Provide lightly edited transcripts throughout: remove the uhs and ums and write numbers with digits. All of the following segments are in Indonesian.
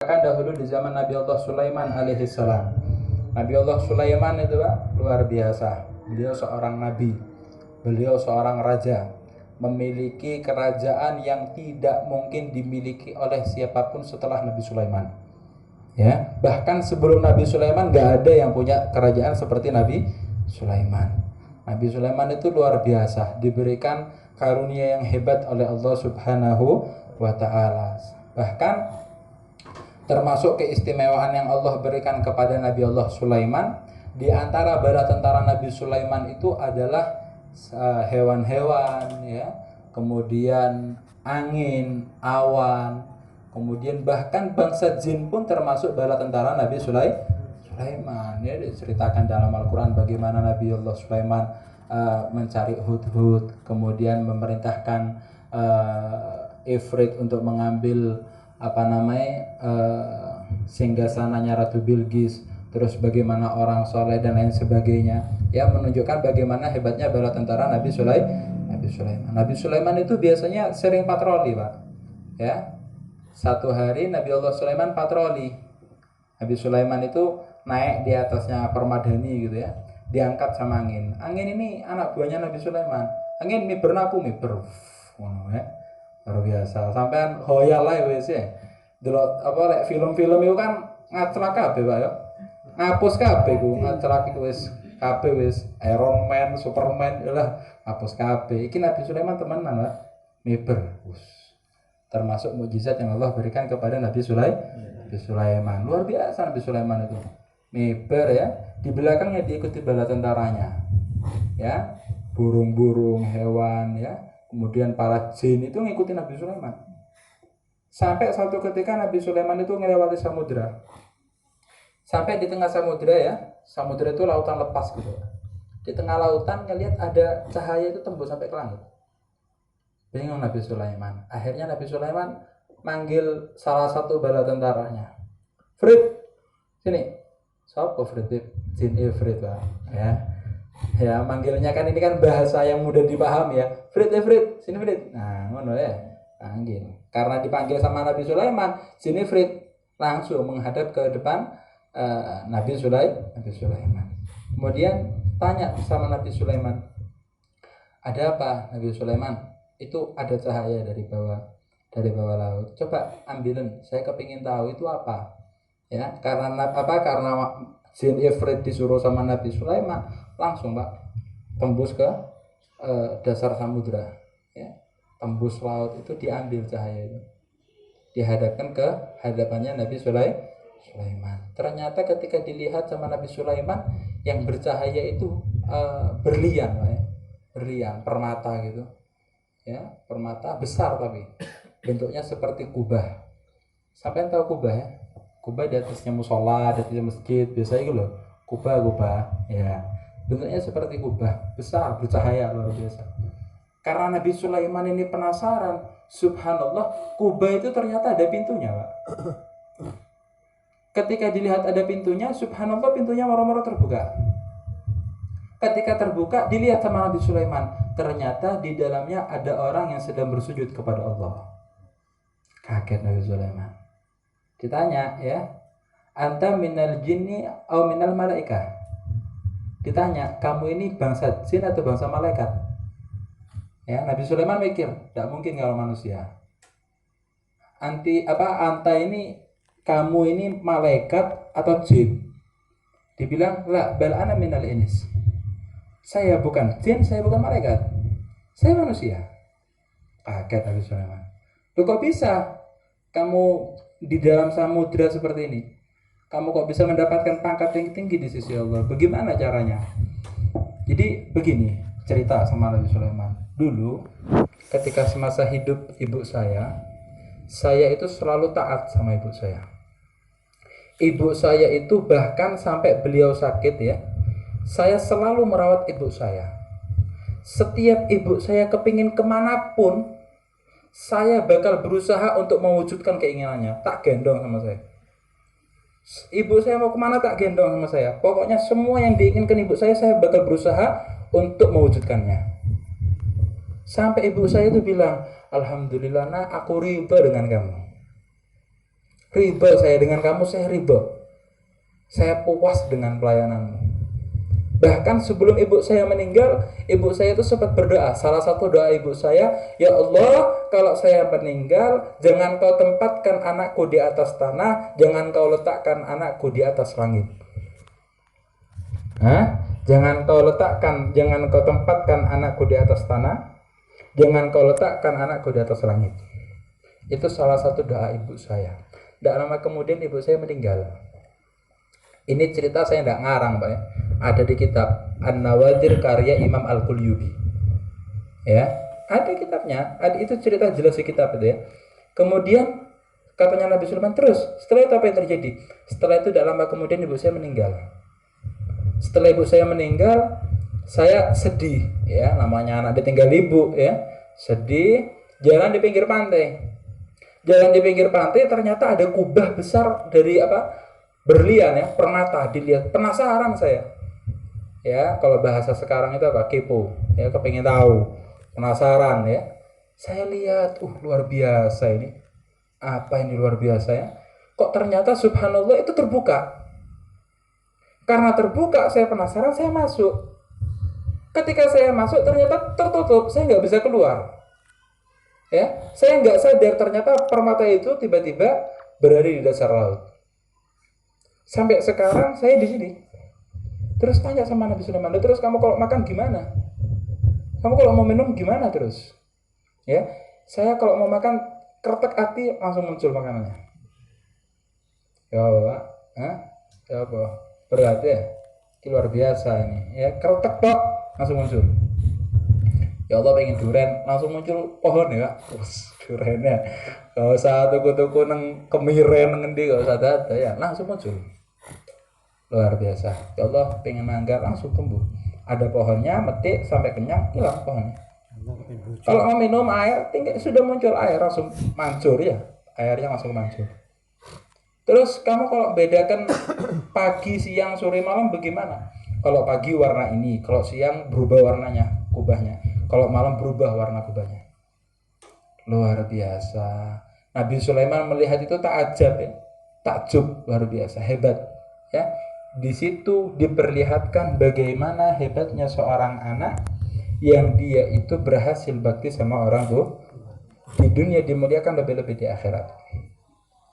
Kan dahulu di zaman Nabi Allah Sulaiman alaihissalam. Nabi Allah Sulaiman itu Pak, luar biasa. Beliau seorang nabi, beliau seorang raja, memiliki kerajaan yang tidak mungkin dimiliki oleh siapapun setelah Nabi Sulaiman. Ya, bahkan sebelum Nabi Sulaiman gak ada yang punya kerajaan seperti Nabi Sulaiman. Nabi Sulaiman itu luar biasa, diberikan karunia yang hebat oleh Allah Subhanahu wa taala. Bahkan termasuk keistimewaan yang Allah berikan kepada Nabi Allah Sulaiman, di antara bala tentara Nabi Sulaiman itu adalah hewan-hewan, ya, kemudian angin, awan, kemudian bahkan bangsa jin pun termasuk bala tentara Nabi Sulaiman. Ya, diceritakan dalam Al-Quran bagaimana Nabi Allah Sulaiman mencari hudhud, kemudian memerintahkan Ifrit untuk mengambil singgasananya Ratu Bilqis, terus bagaimana orang soleh dan lain sebagainya, ya, menunjukkan bagaimana hebatnya bala tentara Nabi Sulaiman. Nabi Sulaiman itu biasanya sering patroli, Pak, ya. Satu hari Nabi Allah Sulaiman patroli. Nabi Sulaiman itu naik di atasnya permadani gitu, ya, diangkat sama angin. Angin ini anak buahnya Nabi Sulaiman. Angin miber aku miber, ya, luar biasa. Sampean hoyal lah wis ya. Delok apa film-film itu kan ngaclak kabeh, Pak, ya. Ngapus kabeh ku, ngaclak wis kabeh wis Iron Man, Superman lah ngapus kabeh. Iki Nabi Sulaiman temenan, Pak. Miber. Termasuk mukjizat yang Allah berikan kepada Nabi Sulaiman. Luar biasa Nabi Sulaiman itu. Miber, ya. Di belakangnya diikuti bala tentaranya. Ya, burung-burung, hewan, ya. Kemudian para jin itu ngikutin Nabi Sulaiman. Sampai suatu ketika Nabi Sulaiman itu melewati samudra. Sampai di tengah samudra, ya. Samudra itu lautan lepas gitu. Di tengah lautan ngelihat ada cahaya itu tembus sampai ke langit. Bingung Nabi Sulaiman. Akhirnya Nabi Sulaiman manggil salah satu bala tentaranya. Frit, sini. Siapa Frit? Jin Ifrit, Pak. Ya, manggilnya kan ini kan bahasa yang mudah dipahami, ya. Frit, sini Frit. Nah, ngono ya. Panggil. Karena dipanggil sama Nabi Sulaiman, sini Frit, langsung menghadap ke depan Nabi Sulaiman. Kemudian tanya sama Nabi Sulaiman, ada apa Nabi Sulaiman? Itu ada cahaya dari bawah laut. Coba ambilin, saya kepingin tahu itu apa. Ya, karena jin Ifrit disuruh sama Nabi Sulaiman, langsung, Pak, tembus ke dasar samudra, ya. Tembus laut itu diambil cahaya itu, dihadapkan ke hadapannya Nabi Sulaiman. Ternyata ketika dilihat sama Nabi Sulaiman, yang bercahaya itu berlian, Pak, ya. Berlian, permata gitu, ya, permata besar tapi bentuknya seperti kubah. Sampai tahu kubah, ya? Kubah di atasnya musola, di atasnya masjid, biasanya gitu loh. Kubah, ya. Bentuknya seperti kubah, besar, bercahaya luar biasa. Karena Nabi Sulaiman ini penasaran, subhanallah, kubah itu ternyata ada pintunya, Pak. Ketika dilihat ada pintunya, subhanallah, pintunya moro-moro terbuka. Ketika terbuka, dilihat sama Nabi Sulaiman, ternyata di dalamnya ada orang yang sedang bersujud kepada Allah. Kaget Nabi Sulaiman. Ditanya, ya, anta minal jinni atau minal malaikah? Ditanya, kamu ini bangsa jin atau bangsa malaikat? Ya, Nabi Sulaiman mikir, tidak mungkin kalau manusia. Anta ini, kamu ini malaikat atau jin? Dibilang, la bal ana minal ins. Saya bukan jin, saya bukan malaikat. Saya manusia. Kaget Nabi Sulaiman. Loh, kok bisa kamu di dalam samudra seperti ini? Kamu kok bisa mendapatkan pangkat yang tinggi di sisi Allah? Bagaimana caranya? Jadi begini cerita sama Nabi Sulaiman. Dulu ketika semasa hidup ibu saya itu selalu taat sama ibu saya. Ibu saya itu bahkan sampai beliau sakit, ya, saya selalu merawat ibu saya. Setiap ibu saya kepingin kemanapun, saya bakal berusaha untuk mewujudkan keinginannya. Tak gendong sama saya. Ibu saya mau kemana tak gendong sama saya. Pokoknya semua yang diinginkan ibu saya bakal berusaha untuk mewujudkannya. Sampai ibu saya itu bilang, alhamdulillah nak, aku ridho dengan kamu. Ridho saya dengan kamu, saya ridho. Saya puas dengan pelayananmu. Bahkan sebelum ibu saya meninggal, ibu saya itu sempat berdoa. Salah satu doa ibu saya, ya Allah, kalau saya meninggal, jangan kau tempatkan anakku di atas tanah, jangan kau letakkan anakku di atas langit. Jangan kau tempatkan anakku di atas tanah, jangan kau letakkan anakku di atas langit. Itu salah satu doa ibu saya. Tidak lama kemudian ibu saya meninggal. Ini cerita saya tidak ngarang, Pak ya. Ada di kitab An-Nawadir karya Imam Al-Qulyubi. Ya, ada kitabnya. Itu cerita jelas di kitab itu ya. Kemudian katanya Nabi Sulaiman, terus setelah itu apa yang terjadi? Setelah itu tidak lama kemudian ibu saya meninggal. Setelah ibu saya meninggal, saya sedih ya, namanya anak ditinggal ibu ya. Sedih, jalan di pinggir pantai. Jalan di pinggir pantai ternyata ada kubah besar dari berlian ya, permata, dilihat. Penasaran saya. Ya, kalau bahasa sekarang itu apa? Kepo. Ya, kepengin tahu. Penasaran ya. Saya lihat, luar biasa ini. Apa ini luar biasa ya? Kok ternyata subhanallah itu terbuka. Karena terbuka, saya penasaran, saya masuk. Ketika saya masuk ternyata tertutup, saya nggak bisa keluar. Ya, saya nggak sadar ternyata permata itu tiba-tiba berada di dasar laut. Sampai sekarang saya di sini. Terus tanya sama Nabi Sulaiman, terus kamu kalau makan gimana? Kamu kalau mau minum gimana terus? Ya, saya kalau mau makan kretek hati langsung muncul makanannya. Ya Pak, ya apa? Berat ya? Luar biasa ini. Ya, kretek tok langsung muncul. Ya Allah pengen durian, langsung muncul pohon ya. Duriannya. Gak usah tuku-tuku nang kemiren ngendi, gak usah ada ya, langsung muncul. Luar biasa. Ya Allah pengen mangga langsung tumbuh. Ada pohonnya, metik sampai kenyang, hilang pohonnya. Kalau mau minum air, sudah muncul air langsung mancur ya. Airnya langsung mancur. Terus kamu kalau bedakan pagi, siang, sore, malam bagaimana? Kalau pagi warna ini, kalau siang berubah warnanya, kubahnya. Kalau malam berubah warna kubahnya. Luar biasa. Nabi Sulaiman melihat itu takjub ya. Takjub, luar biasa, hebat ya. Di situ diperlihatkan bagaimana hebatnya seorang anak yang dia itu berhasil bakti sama orang tua. Di dunia dimuliakan lebih-lebih di akhirat.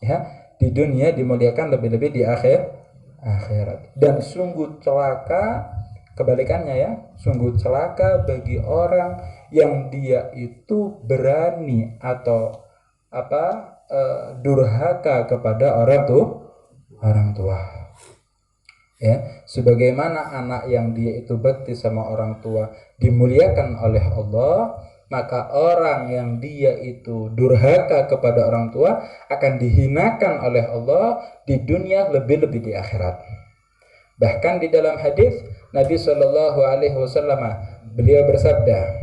Ya, di dunia dimuliakan lebih-lebih di akhirat. Dan sungguh celaka kebalikannya ya. Sungguh celaka bagi orang yang dia itu berani atau durhaka kepada orang tua. Ya, sebagaimana anak yang dia itu bakti sama orang tua dimuliakan oleh Allah, maka orang yang dia itu durhaka kepada orang tua akan dihinakan oleh Allah di dunia lebih-lebih di akhirat. Bahkan di dalam hadis Nabi Shallallahu Alaihi Wasallam beliau bersabda,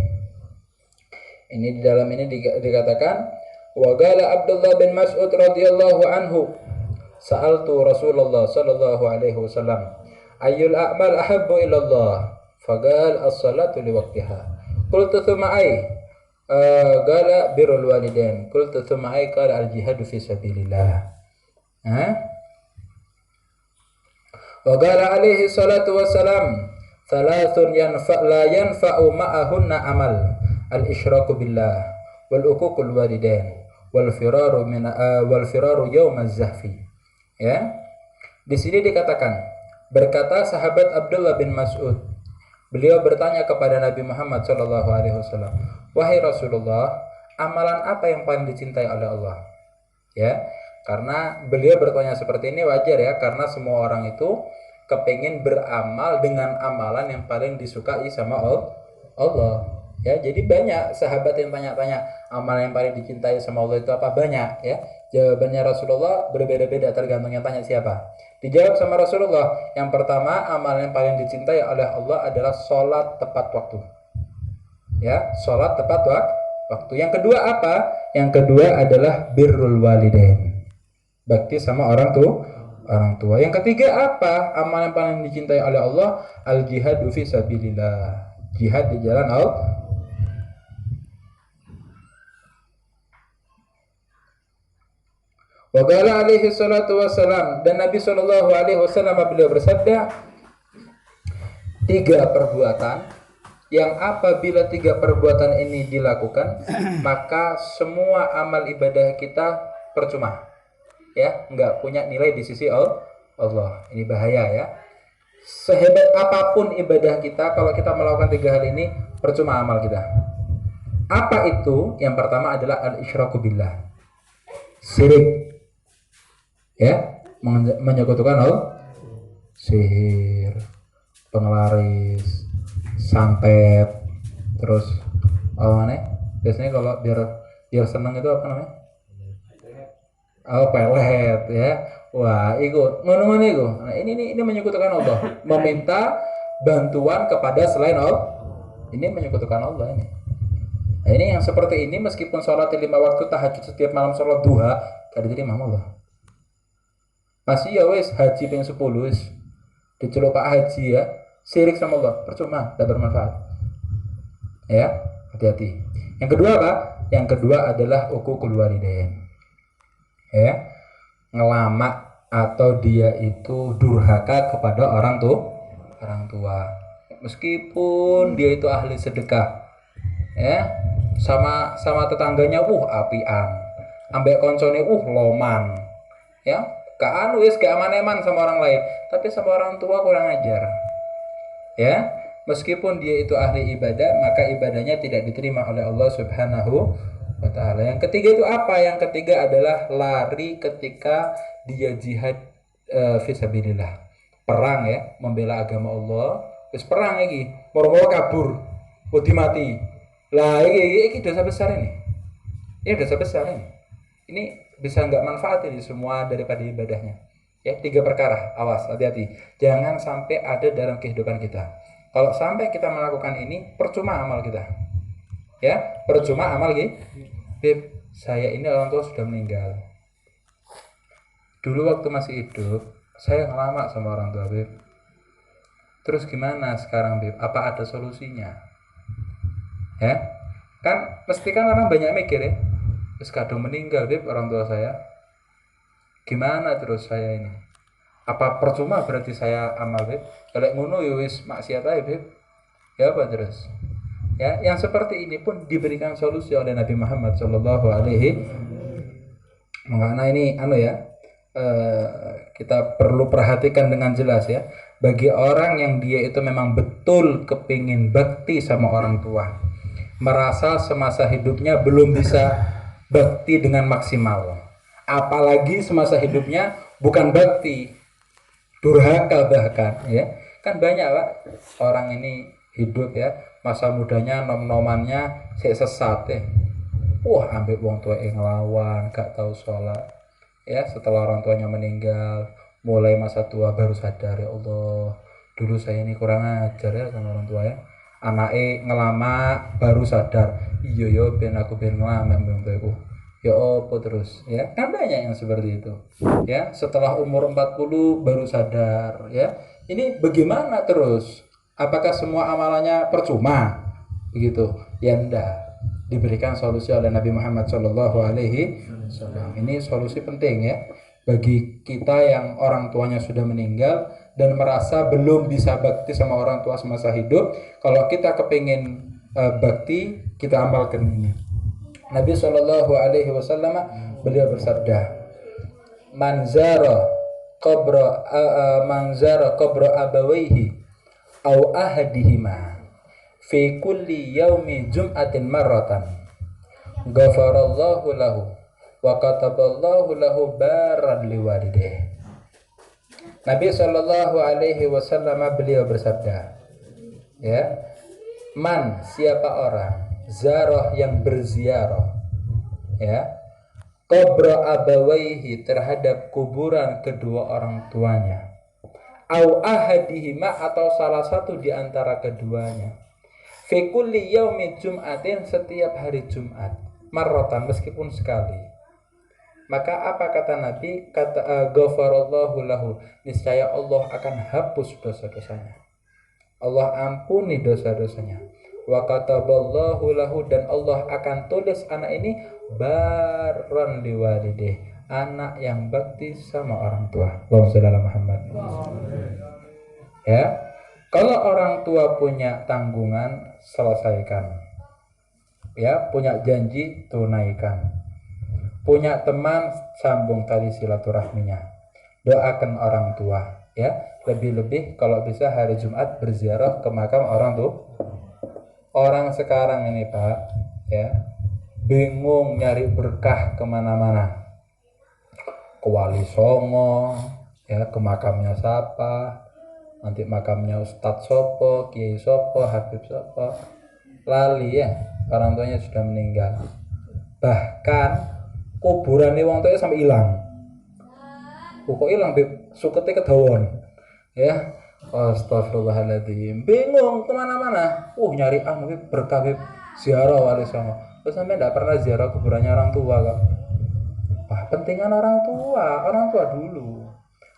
ini di dalam ini dikatakan, waqala Abdullah bin Mas'ud radhiyallahu anhu, sa'altu Rasulullah sallallahu alaihi wasallam, ayyul a'mal ahabbu ila Allah? Faqala as-salatu li waqtiha. Qultu thumma ay? Qala birrul walidain. Qultu thumma ay? Qala al-jihadu fi sabilillah. Wa qala alaihi salatu wassalam, thalathun la yanfa'u ma'ahunna amal, al-isyraku billah wal uququl walidain wal firaru yawmaz zahfi. Ya, di sini dikatakan, berkata sahabat Abdullah bin Mas'ud, beliau bertanya kepada Nabi Muhammad Shallallahu Alaihi Wasallam, wahai Rasulullah, amalan apa yang paling dicintai oleh Allah? Ya, karena beliau bertanya seperti ini wajar ya, karena semua orang itu kepingin beramal dengan amalan yang paling disukai sama Allah. Ya, jadi banyak sahabat yang tanya-tanya amalan yang paling dicintai sama Allah itu apa, banyak ya. Jawabannya Rasulullah berbeda-beda tergantung yang tanya siapa. Dijawab sama Rasulullah, yang pertama amalan yang paling dicintai oleh Allah adalah sholat tepat waktu. Ya, sholat tepat waktu. Yang kedua apa? Yang kedua adalah birrul walidain, bakti sama orang tua. Yang ketiga apa? Amalan yang paling dicintai oleh Allah, al jihadu fi sabilillah, jihad di jalan Allah. Wa qala alaihi salatu wassalam, dan Nabi sallallahu alaihi wasallam beliau bersabda, 3 perbuatan yang apabila 3 perbuatan ini dilakukan maka semua amal ibadah kita percuma, ya, nggak punya nilai di sisi Allah. Ini bahaya ya. Sehebat apapun ibadah kita, kalau kita melakukan 3 hal ini percuma amal kita. Apa itu? Yang pertama adalah al-isyraku billah, syirik, ya, menyekutukan Allah, sihir, penglaris, santet, terus biasanya kalau biar seneng itu apa namanya? Pelet, ya. Wah, ikut ngono-ngono itu. Nah, ini menyekutukan Allah, meminta bantuan kepada selain Allah. Ini menyekutukan Allah ini. Nah, ini yang seperti ini meskipun sholat 5 waktu, tahajud setiap malam, sholat duha, gak diterima Allah. Masih ya wes haji ping 10 wes diceluk Pak Haji, ya, syirik sama Allah, percuma, tidak bermanfaat. Ya, hati-hati. Yang kedua apa? Yang kedua adalah uququl walidain. Ya, ngelama atau dia itu durhaka kepada orang tua. Meskipun dia itu ahli sedekah, ya, sama tetangganya apian, ambek koncone loman, ya, gak aman-aman sama orang lain, tapi sama orang tua kurang ajar, ya. Meskipun dia itu ahli ibadah, maka ibadahnya tidak diterima oleh Allah Subhanahu wa ta'ala. Yang ketiga itu apa? Yang ketiga adalah lari ketika dia jihad fisabilillah, perang, ya, membela agama Allah. Terus perang lagi, moro-moro kabur, wedi mati. Lah ini dosa besar ini. Ini dosa besar ini. Ini bisa nggak manfaat ini semua daripada ibadahnya. Ya, 3 perkara, awas, hati-hati. Jangan sampai ada dalam kehidupan kita. Kalau sampai kita melakukan ini, percuma amal kita. Ya, percuma amal gitu. Beb, saya ini orang tua sudah meninggal. Dulu waktu masih hidup, saya ngelama sama orang tua, Beb. Terus gimana sekarang, Beb? Apa ada solusinya? Ya, kan mesti kan orang banyak mikir, ya. Terus kadang meninggal, Beb, orang tua saya. Gimana terus saya ini? Apa percuma berarti saya amal, Beb? Kalau ngono ya wis maksiat aja, Beb. Ya apa terus? Ya, yang seperti ini pun diberikan solusi oleh Nabi Muhammad Shallallahu Alaihi. Makanya ini kita perlu perhatikan dengan jelas, ya. Bagi orang yang dia itu memang betul kepingin bakti sama orang tua, merasa semasa hidupnya belum bisa bakti dengan maksimal, apalagi semasa hidupnya bukan bakti, durhaka bahkan, ya. Kan banyak, Pak, orang ini hidup, ya, masa mudanya nom-nomannya sesat, ya. Ambil wong tua ngelawan, gak tahu sholat, ya. Setelah orang tuanya meninggal, mulai masa tua baru sadar, ya Allah, dulu saya ini kurang ajar, ya, sama orang tua, ya. Anaknya ngelama baru sadar, iya yo ben aku ben ngelama mbak tuaku, ya apa terus, ya. Kan banyak yang seperti itu, ya. Setelah umur 40 baru sadar, ya. Ini bagaimana terus? Apakah semua amalannya percuma? Begitu? Ya enggak. Diberikan solusi oleh Nabi Muhammad Shallallahu Alaihi Wasallam. Ini solusi penting, ya, bagi kita yang orang tuanya sudah meninggal dan merasa belum bisa bakti sama orang tua semasa hidup. Kalau kita kepingin bakti, kita amalkan ini. Nabi Shallallahu Alaihi Wasallam beliau bersabda, manzara qabra abawaihi au ahadihima fi kulli yaumi jum'atin marratan ghafarallahu lahu wa kataballahu lahu baran liwalidayhi. Nabi Shallallahu Alaihi Wasallam beliau bersabda, ya, man, siapa orang, zarah yang berziarah, ya, qabra abawaihi, terhadap kuburan kedua orang tuanya, au ahadihima, atau salah satu di antara keduanya, fi kulli yaumi jum'atin, setiap hari Jumat, marratan, meskipun sekali. Maka apa kata Nabi? Kata ghafarallahu lahu, niscaya Allah akan hapus dosa-dosanya, Allah ampuni dosa-dosanya. Wa kataballahu lahu, dan Allah akan tulis anak ini baron liwalideh, anak yang bakti sama orang tua. Allahumma sholli ala Muhammad. Ya, kalau orang tua punya tanggungan, selesaikan. Ya, punya janji, tunaikan. Punya teman, sambung tali silaturahminya. Doakan orang tua. Ya, lebih-lebih kalau bisa hari Jumat berziarah ke makam orang tua. Orang sekarang ini Pak, ya, bingung nyari berkah kemana-mana. Ke Wali Songo, ya, ke makamnya siapa, nanti makamnya Ustadz Sopo, Kiai Sopo, Habib Sopo, lali ya, orang tuanya sudah meninggal. Bahkan kuburan wong tuanya sampai hilang. Kok hilang, Beb? Suketnya kedawon, ya. Astagfirullahaladzim, bingung kemana-mana. Nyari Beb, berkah Beb, ziarah Wali Songo. Terus sampai tidak pernah ziarah kuburannya orang tua kok. Pentingan orang tua dulu.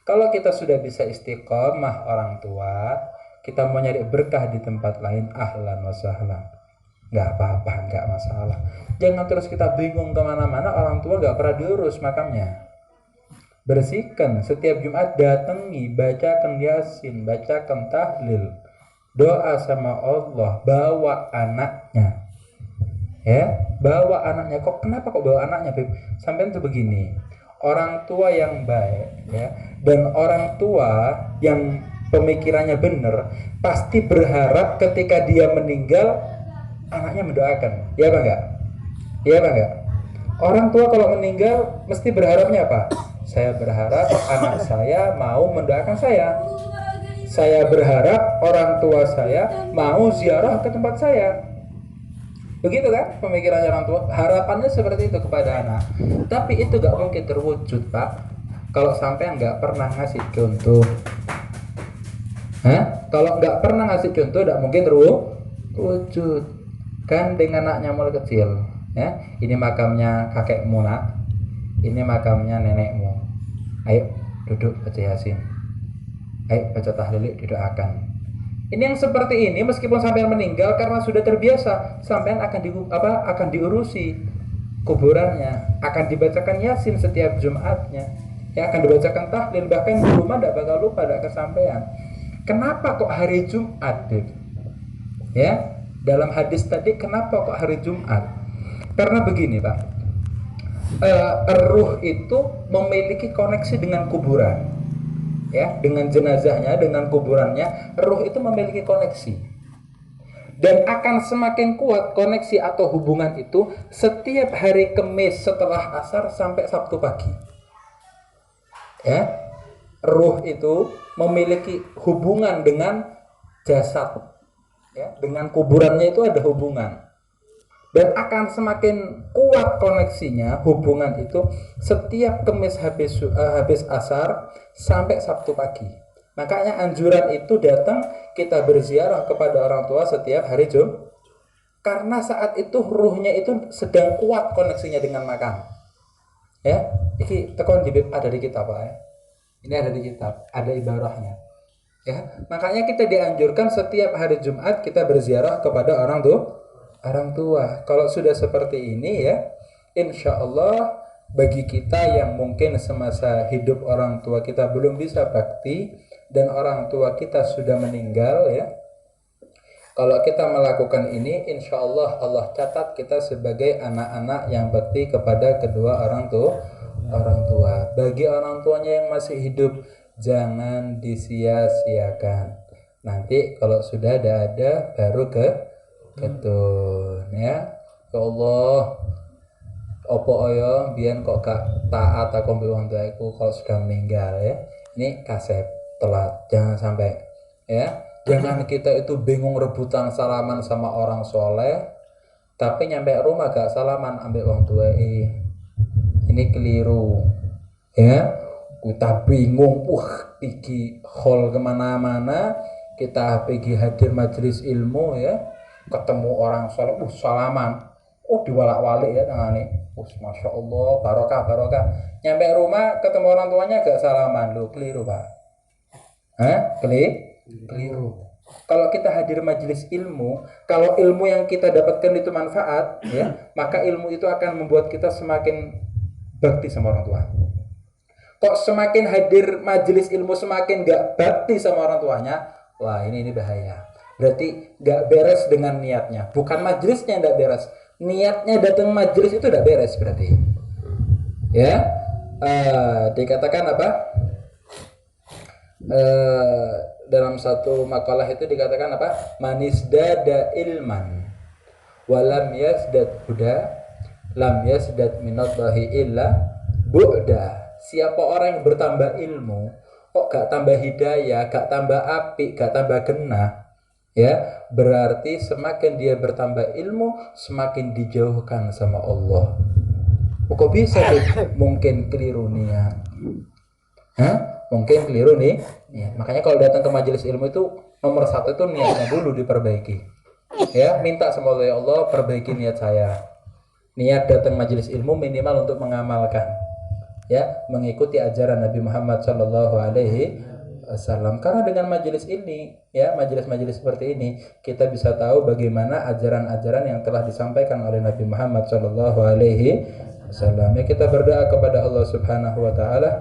Kalau kita sudah bisa istiqomah orang tua, kita mau nyari berkah di tempat lain, ahlan wa sahlan, nggak apa-apa, nggak masalah. Jangan terus kita bingung kemana-mana, orang tua nggak pernah diurus makamnya. Bersihkan setiap Jumat, datangi, bacakan Yasin, bacakan tahlil, doa sama Allah, bawa anaknya. Ya, bawa anaknya. Kenapa kok bawa anaknya, Beb? Sampai itu begini, orang tua yang baik, ya, dan orang tua yang pemikirannya benar pasti berharap ketika dia meninggal anaknya mendoakan. Ya apa enggak? Ya apa enggak? Orang tua kalau meninggal mesti berharapnya apa? Saya berharap anak saya mau mendoakan saya. Saya berharap orang tua saya mau ziarah ke tempat saya. Begitu kan pemikiran orang tua, harapannya seperti itu kepada anak. Tapi itu gak mungkin terwujud Pak kalau sampai nggak pernah ngasih contoh. Kalau nggak pernah ngasih contoh gak mungkin terwujud. Kan dengan anaknya mulai kecil, ya, ini makamnya kakekmu nak, ini makamnya nenekmu, ayo duduk baca Yasin, ayo baca tahlil, didoakan. Ini yang seperti ini meskipun sampean meninggal karena sudah terbiasa, sampean akan diurusi kuburannya, akan dibacakan Yasin setiap Jumatnya, ya, akan dibacakan tahlil, bahkan di rumah tidak bakal lupa, tidak kesampaian. Kenapa kok hari Jumat, Beb? Ya, dalam hadis tadi kenapa kok hari Jumat? Karena begini Pak, ruh itu memiliki koneksi dengan kuburan. Ya, dengan jenazahnya, dengan kuburannya, ruh itu memiliki koneksi. Dan akan semakin kuat koneksi atau hubungan itu setiap hari Kamis setelah asar sampai Sabtu pagi. Ya, ruh itu memiliki hubungan dengan jasad. Ya, dengan kuburannya itu ada hubungan. Dan akan semakin kuat koneksinya, hubungan itu setiap Kamis habis asar sampai Sabtu pagi. Makanya anjuran itu datang kita berziarah kepada orang tua setiap hari Jumat. Karena saat itu ruhnya itu sedang kuat koneksinya dengan makam. Ya, ini tekon ada di kitab Pak ya. Ini ada di kitab, ada ibarahnya. Ya, makanya kita dianjurkan setiap hari Jumat kita berziarah kepada orang tua. Kalau sudah seperti ini ya, insya Allah bagi kita yang mungkin semasa hidup orang tua kita belum bisa bakti dan orang tua kita sudah meninggal ya, kalau kita melakukan ini, insya Allah Allah catat kita sebagai anak-anak yang bakti kepada kedua orang tua. Bagi orang tuanya yang masih hidup, jangan disia-siakan. Nanti kalau sudah ada baru ketun ya. Ya Allah, opo oyo biyen kok gak taat aku mbek wong tuaku kalau sudah meninggal ya. Ini kasep telat, jangan sampai ya. Jangan kita itu bingung rebutan salaman sama orang soleh, tapi nyampe rumah gak salaman ambek wong tua. Ini keliru ya. Kita bingung, pergi hall kemana-mana, kita pergi hadir majelis ilmu ya, ketemu orang soleh, salaman, diwalak-walik ya tangane, masya Allah, barokah. Nyampe rumah ketemu orang tuanya gak salaman, keliru Pak. Keliru. Kalau kita hadir majelis ilmu, kalau ilmu yang kita dapatkan itu manfaat ya, maka ilmu itu akan membuat kita semakin bakti sama orang tua. Kok semakin hadir majelis ilmu semakin gak bakti sama orang tuanya, wah ini bahaya. Berarti gak beres dengan niatnya. Bukan majelisnya yang gak beres, niatnya datang majelis itu gak beres berarti. Ya, dikatakan apa? Dalam satu makalah itu dikatakan apa? Manisdada ilman walam yasdad huda lam yasdad minallahi illa bu'da. Siapa orang yang bertambah ilmu kok gak tambah hidayah, gak tambah api, gak tambah genah, ya berarti semakin dia bertambah ilmu semakin dijauhkan sama Allah. Kok bisa tuh? Mungkin keliru niat. Mungkin keliru nih. Makanya kalau datang ke majelis ilmu itu nomor satu itu niatnya dulu diperbaiki. Ya, minta sama Allah, ya Allah perbaiki niat saya. Niat datang majelis ilmu minimal untuk mengamalkan, ya, mengikuti ajaran Nabi Muhammad Shallallahu Alaihi Wasallam. Karena dengan majelis ini, ya, majelis-majelis seperti ini, kita bisa tahu bagaimana ajaran-ajaran yang telah disampaikan oleh Nabi Muhammad Shallallahu Alaihi Wasallam. Ya, kita berdoa kepada Allah Subhanahu Wa Taala.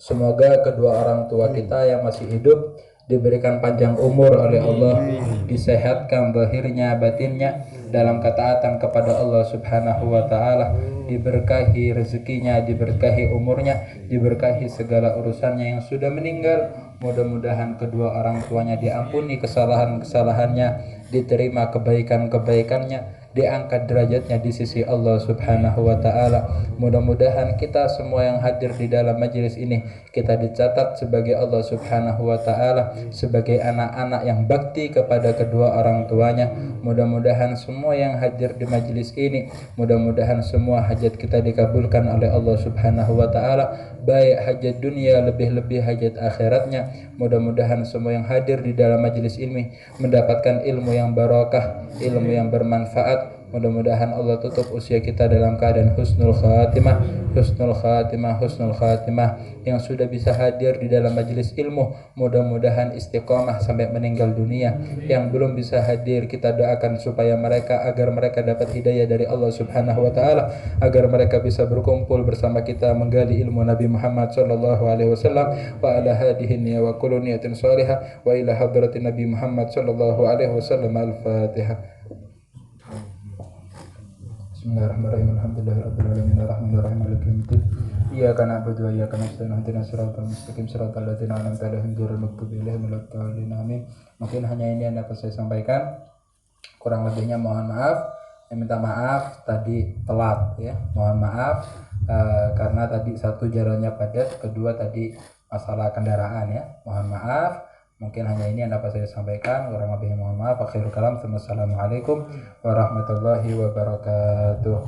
Semoga kedua orang tua kita yang masih hidup diberikan panjang umur oleh Allah, disehatkan zahirnya batinnya dalam ketaatan kepada Allah Subhanahu wa taala, diberkahi rezekinya, diberkahi umurnya, diberkahi segala urusannya. Yang sudah meninggal, mudah-mudahan kedua orang tuanya diampuni kesalahan-kesalahannya, diterima kebaikan-kebaikannya, diangkat derajatnya di sisi Allah Subhanahu wa taala. Mudah-mudahan kita semua yang hadir di dalam majelis ini kita dicatat sebagai Allah Subhanahu wa taala, sebagai anak-anak yang bakti kepada kedua orang tuanya. Mudah-mudahan semua yang hadir di majelis ini, mudah-mudahan semua hajat kita dikabulkan oleh Allah Subhanahu wa taala, baik hajat dunia lebih-lebih hajat akhiratnya. Mudah-mudahan semua yang hadir di dalam majelis ini mendapatkan ilmu yang barakah, ilmu yang bermanfaat. Mudah-mudahan Allah tutup usia kita dalam keadaan husnul khatimah, husnul khatimah, husnul khatimah. Yang sudah bisa hadir di dalam majelis ilmu, mudah-mudahan istiqomah sampai meninggal dunia. Yang belum bisa hadir, kita doakan supaya mereka, agar mereka dapat hidayah dari Allah Subhanahu wa taala, agar mereka bisa berkumpul bersama kita menggali ilmu Nabi Muhammad sallallahu alaihi wasallam. Wa ala hadhihi niyya wa kullu niyatin shalihah wa ila hadratin Nabi Muhammad sallallahu alaihi wasallam. Al-Fatihah. Bismillahirrahmanirrahim. Alhamdulillahirabbil alamin arrahmanirrahim maliki yaumiddin. Iyyaka na'budu wa iyyaka nasta'in ihdinas siratal mustaqim siratal ladzina an'amta 'alaihim ghairil maghdubi 'alaihim waladdallin. Amin. Mungkin hanya ini yang dapat saya sampaikan. Kurang lebihnya mohon maaf. Saya minta maaf tadi telat, ya. Mohon maaf karena tadi satu jalannya padat, kedua tadi masalah kendaraan, ya. Mohon maaf. Mungkin hanya ini yang dapat saya sampaikan. Kurang lebihnya mohon maaf. Akhirul kalam. Wassalamualaikum warahmatullahi wabarakatuh.